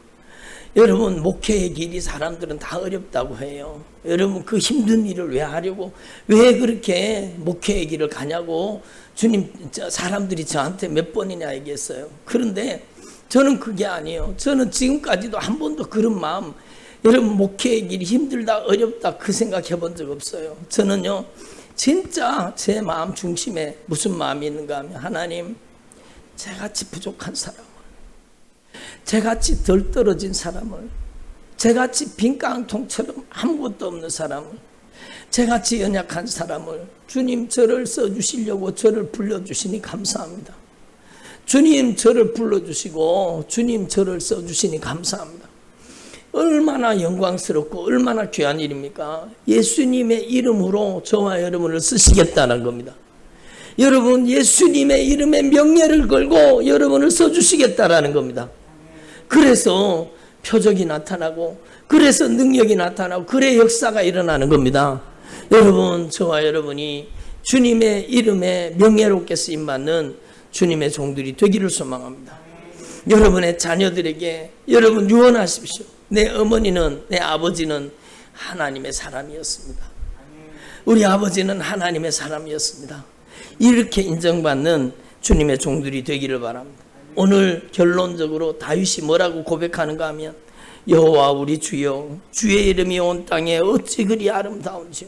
여러분, 목회의 길이 사람들은 다 어렵다고 해요. 여러분, 그 힘든 일을 왜 하려고, 왜 그렇게 목회의 길을 가냐고 주님, 사람들이 저한테 몇 번이나 얘기했어요. 그런데 저는 그게 아니에요. 저는 지금까지도 한 번도 그런 마음, 여러분, 목회의 길이 힘들다, 어렵다, 그 생각 해본 적 없어요. 저는요, 진짜 제 마음 중심에 무슨 마음이 있는가 하면, 하나님, 저같이 부족한 사람을, 저같이 덜 떨어진 사람을, 저같이 빈 깡통처럼 아무것도 없는 사람을, 저같이 연약한 사람을 주님, 저를 써주시려고 저를 불러주시니 감사합니다. 주님, 저를 불러주시고 주님, 저를 써주시니 감사합니다. 얼마나 영광스럽고 얼마나 귀한 일입니까? 예수님의 이름으로 저와 여러분을 쓰시겠다는 겁니다. 여러분, 예수님의 이름에 명예를 걸고 여러분을 써주시겠다라는 겁니다. 그래서 표적이 나타나고, 그래서 능력이 나타나고, 그래 역사가 일어나는 겁니다. 여러분, 저와 여러분이 주님의 이름에 명예롭게 쓰임받는 주님의 종들이 되기를 소망합니다. 여러분의 자녀들에게 여러분 유언하십시오. 내 어머니는, 내 아버지는 하나님의 사람이었습니다. 우리 아버지는 하나님의 사람이었습니다. 이렇게 인정받는 주님의 종들이 되기를 바랍니다. 오늘 결론적으로 다윗이 뭐라고 고백하는가 하면, 여호와 우리 주여, 주의 이름이 온 땅에 어찌 그리 아름다운지요.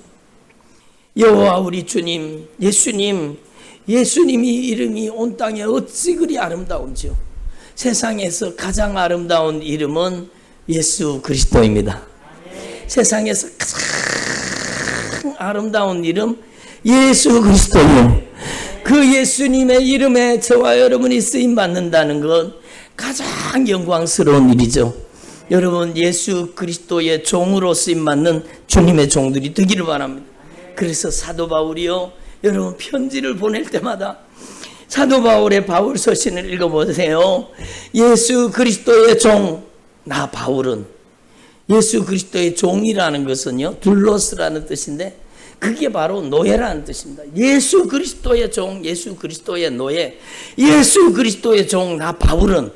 여호와 우리 주님, 예수님이 이름이 온 땅에 어찌 그리 아름다운지요. 세상에서 가장 아름다운 이름은 예수 그리스도입니다. 세상에서 가장 아름다운 이름 예수 그리스도요. 그 예수님의 이름에 저와 여러분이 쓰임 받는다는 건 가장 영광스러운 일이죠. 여러분, 예수 그리스도의 종으로 쓰임 받는 주님의 종들이 되기를 바랍니다. 그래서 사도 바울이요, 여러분 편지를 보낼 때마다 사도 바울의 바울 서신을 읽어보세요. 예수 그리스도의 종, 나 바울은. 예수 그리스도의 종이라는 것은요, 둘로스라는 뜻인데 그게 바로 노예라는 뜻입니다. 예수 그리스도의 종, 예수 그리스도의 노예, 예수 그리스도의 종, 나 바울은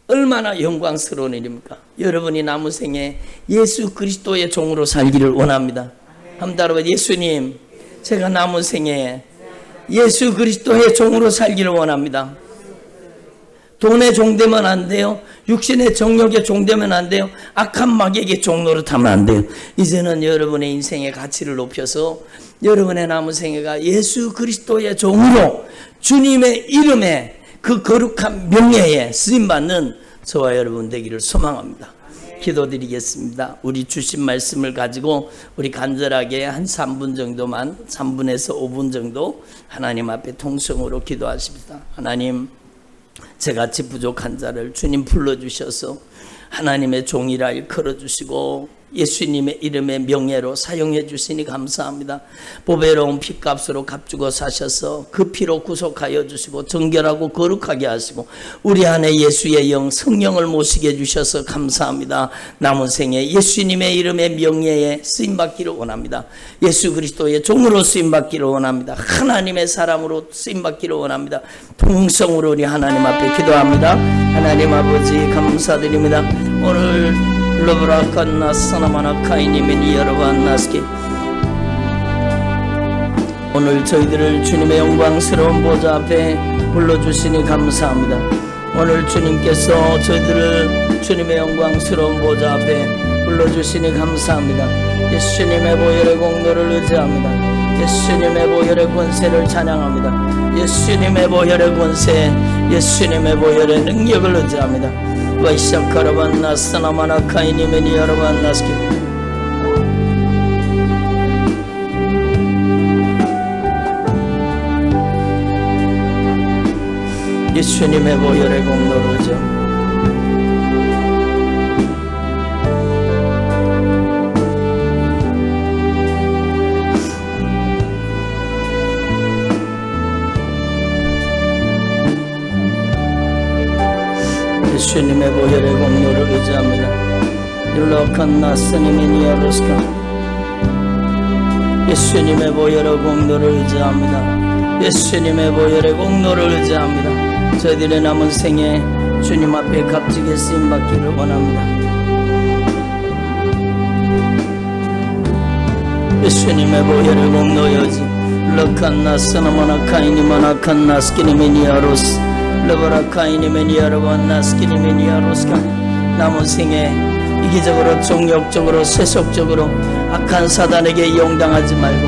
얼마나 영광스러운 일입니까? 여러분이 남은 생에 예수 그리스도의 종으로 살기를 원합니다. 한번 따라봐. 예수님, 제가 남은 생에 예수 그리스도의 종으로 살기를 원합니다. 돈의 종되면 안 돼요. 육신의 정욕의 종되면 안 돼요. 악한 마귀에게 종노릇하면 안 돼요. 이제는 여러분의 인생의 가치를 높여서 여러분의 남은 생애가 예수 그리스도의 종으로 주님의 이름에 그 거룩한 명예에 쓰임받는 저와 여러분 되기를 소망합니다. 기도드리겠습니다. 우리 주신 말씀을 가지고 우리 간절하게 한 3분 정도만, 3분에서 5분 정도 하나님 앞에 통성으로 기도하십니다. 하나님, 저같이 부족한 자를 주님 불러주셔서 하나님의 종이라 일컬어주시고 예수님의 이름의 명예로 사용해 주시니 감사합니다. 보배로운 피값으로 값주고 사셔서 그 피로 구속하여 주시고 정결하고 거룩하게 하시고 우리 안에 예수의 영 성령을 모시게 해주셔서 감사합니다. 남은 생에 예수님의 이름의 명예에 쓰임받기를 원합니다. 예수 그리스도의 종으로 쓰임받기를 원합니다. 하나님의 사람으로 쓰임받기를 원합니다. 통성으로 우리 하나님 앞에 기도합니다. 하나님 아버지 감사드립니다. 오늘 러브라칸나 사나마나카이니메니 여러반나스키 오늘 저희들을 주님의 영광스러운 보좌 앞에 불러주시니 감사합니다. 오늘 주님께서 저희들을 주님의 영광스러운 보좌 앞에 불러주시니 감사합니다. 예수님의 보혈의 공로를 의지합니다. 예수님의 보혈의 권세를 찬양합니다. 예수님의 보혈의 권세, 예수님의 보혈의 능력을 의지합니다. 와이샤카라반나 사나마나카이니메니 여러반나스키 예수님의 보혈의 공로를 의지합니다. 예수님의 보혈의 공로를 의지합니다. 율라칸나 스니미니아로스카 예수님의 보혈의 공로를 의지합니다. 예수님의 보혈의 공로를 의지합니다. 저희들의 남은 생에 주님 앞에 값지게 쓰임받기를 원합니다. 예수님의 보혈의 공로의 의지 르칸나 스나마나카이니마나칸나 스키니미니아로스 러버라카이니메니아로반나스키니메니아로스카 남은 생에 이기적으로 정욕적으로 세속적으로 악한 사단에게 이용당하지 말고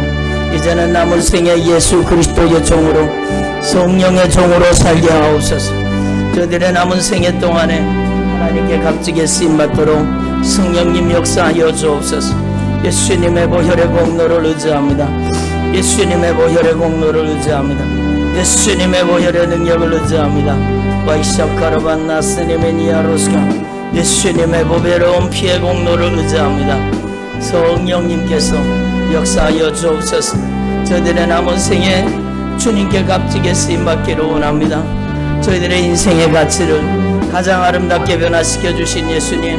이제는 남은 생에 예수 그리스도의 종으로 성령의 종으로 살게 하옵소서. 저들의 남은 생애 동안에 하나님께 값지게 쓰임받도록 성령님 역사하여 주옵소서. 예수님의 보혈의 공로를 의지합니다. 예수님의 보혈의 공로를 의지합니다. 예수님의 보혈의 능력을 의지합니다. 와이샤카라반나스니메니아로스카 예수님의 보배로운 피의 공로를 의지합니다. 성령님께서 역사하여 주옵소서. 저희들의 남은 생에 주님께 값지게 쓰임받기를 원합니다. 저희들의 인생의 가치를 가장 아름답게 변화시켜 주신 예수님,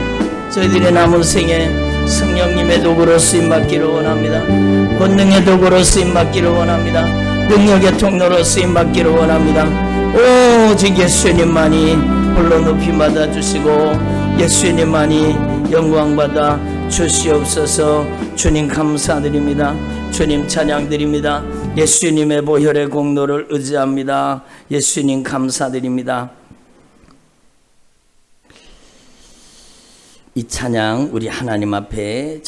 저희들의 남은 생에 성령님의 도구로 쓰임받기를 원합니다. 권능의 도구로 쓰임받기를 원합니다. 능력의 통로로 쓰임받기를 원합니다. 오직 예수님만이 홀로 높이 받아주시고 예수님만이 영광받아 주시옵소서. 주님 감사드립니다. 주님 찬양드립니다. 예수님의 보혈의 공로를 의지합니다. 예수님 감사드립니다. 이 찬양 우리 하나님 앞에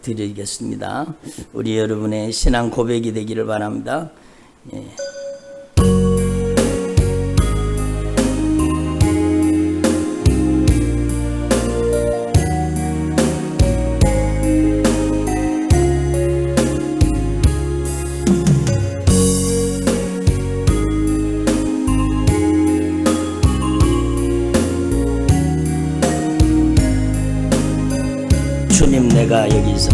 드리겠습니다. 우리 여러분의 신앙 고백이 되기를 바랍니다. 예. 주님 내가 여기서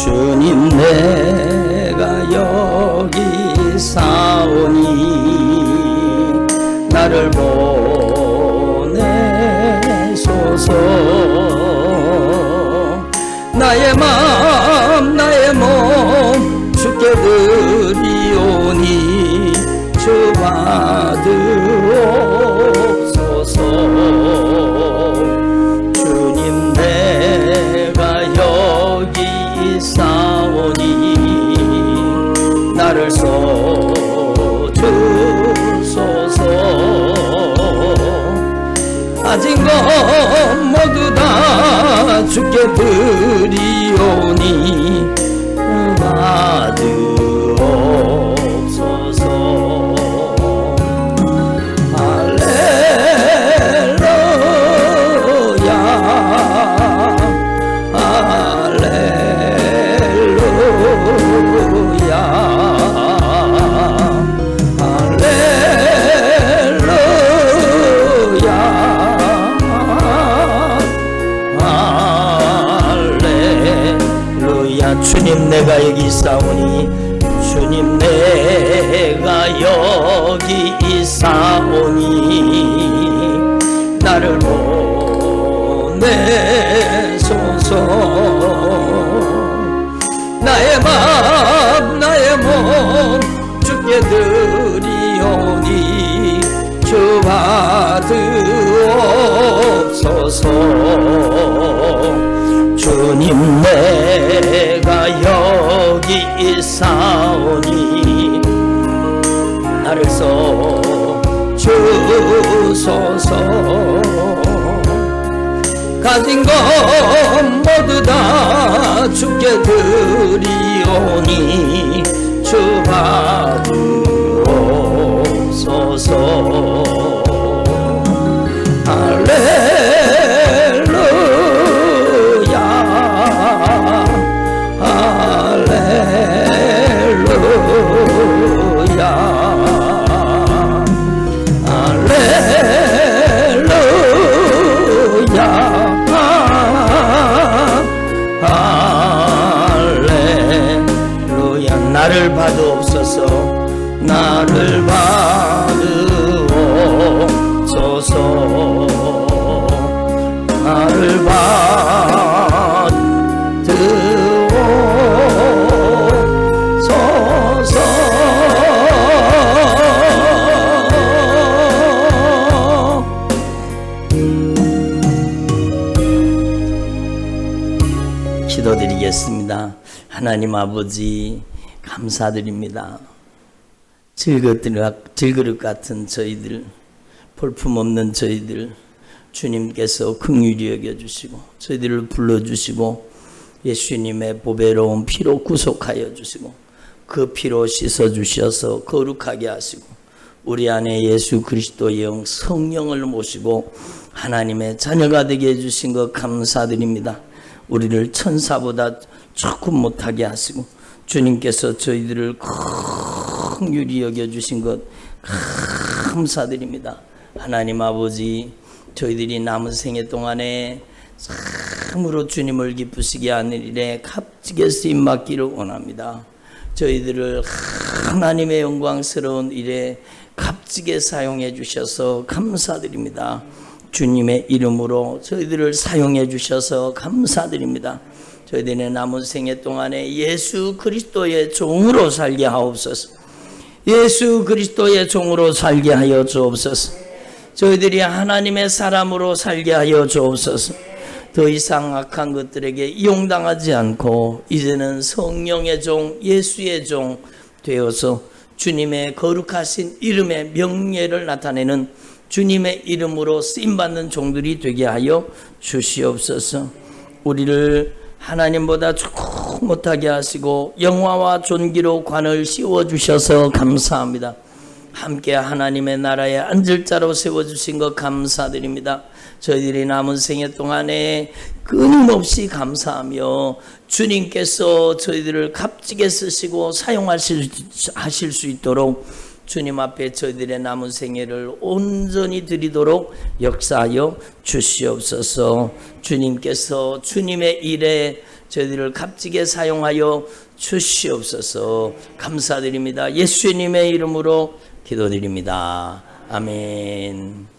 주님 내가 여기 사오니 나를 보내소서. 나의 맘 나의 몸 주께 드리오니 주 받으옵소서. 주님 내가 여기 있사오니 나를 써주소서. 가진 것 모두 다 주께 드리오니 받으옵소서. 할렐루야 할렐루야 할렐루야. 주님 내가 여기 있사오니 주님 내가 여기 있사오니 나를 보내소서. 나의 맘 나의 몸 주께 드리오니 주 받으옵소서. 주님 내가 여기 있사오니 나를 써주소서. 가진 것 모두 다 주께 드리오니 주 받으옵소서. 할렐루야 할렐루야 할렐루야 할렐루야. 나를 받으옵소서. 나를 받으옵소서. 나를 받으옵소서. 기도드리겠습니다. 하나님 아버지 감사드립니다. 질그릇 같은 저희들, 볼품없는 저희들 주님께서 긍휼히 여겨주시고 저희들을 불러주시고 예수님의 보배로운 피로 구속하여 주시고 그 피로 씻어주셔서 거룩하게 하시고 우리 안에 예수 그리스도의 영 성령을 모시고 하나님의 자녀가 되게 해주신 것 감사드립니다. 우리를 천사보다 조금 못하게 하시고 주님께서 저희들을 긍휼히 여겨주신 것 감사드립니다. 하나님 아버지 저희들이 남은 생애 동안에 참으로 주님을 기쁘시게 하는 일에 값지게 쓰임 받기를 원합니다. 저희들을 하나님의 영광스러운 일에 값지게 사용해 주셔서 감사드립니다. 주님의 이름으로 저희들을 사용해 주셔서 감사드립니다. 저희들의 남은 생애 동안에 예수 그리스도의 종으로 살게 하옵소서. 예수 그리스도의 종으로 살게 하여 주옵소서. 저희들이 하나님의 사람으로 살게 하여 주옵소서. 더 이상 악한 것들에게 이용당하지 않고 이제는 성령의 종, 예수의 종 되어서 주님의 거룩하신 이름의 명예를 나타내는 주님의 이름으로 쓰임받는 종들이 되게 하여 주시옵소서. 우리를 하나님보다 조금 못하게 하시고 영화와 존귀로 관을 씌워주셔서 감사합니다. 함께 하나님의 나라에 앉을 자로 세워주신 것 감사드립니다. 저희들이 남은 생애 동안에 끊임없이 감사하며 주님께서 저희들을 값지게 쓰시고 사용하실 수 있도록 주님 앞에 저희들의 남은 생애를 온전히 드리도록 역사하여 주시옵소서. 주님께서 주님의 일에 저희들을 값지게 사용하여 주시옵소서. 감사드립니다. 예수님의 이름으로 기도드립니다. 아멘.